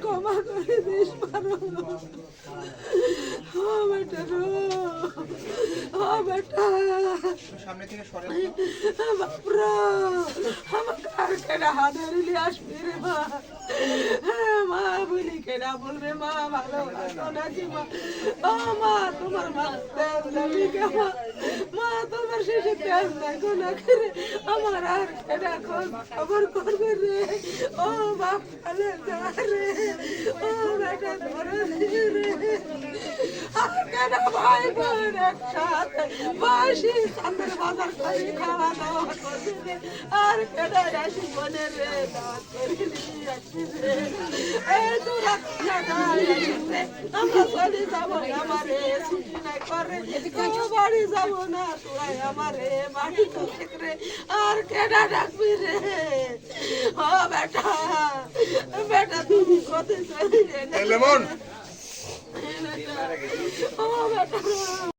ক্ষমা করে দিস পারো ও বেটা রো ও বেটা সামনে থেকে সরে বাপরা আমাকে আর কেডা হাজারিলি আসবি রে মা মা বলি কেডা বলবে মা ভালো আছো নাকি মা ও মা তোমার মা তেল দেবি কে মা তোমার শেষে তেল দেখো না করে আমার আর কেডা খবর করবে রে ও বাপ কালে যা রে ও বেটা ধরে রে আর কেডা ভাই বোন একসাথে বাসি সামনের বাজার করে খাওয়া দাওয়া করবে রে আর কেডা আসি বোনের রে দাওয়াত করিলি আসিস রে এই তোরা আমরা চলে যাবো আমারে ছুটি নাই করে বাড়ি যাবো না তোরা আমারে বাড়ি চলে রে আর কেডা ডাকবি রে ও বেটা বেটা তুমি কোথায় চলে রে লেমন ও বেটা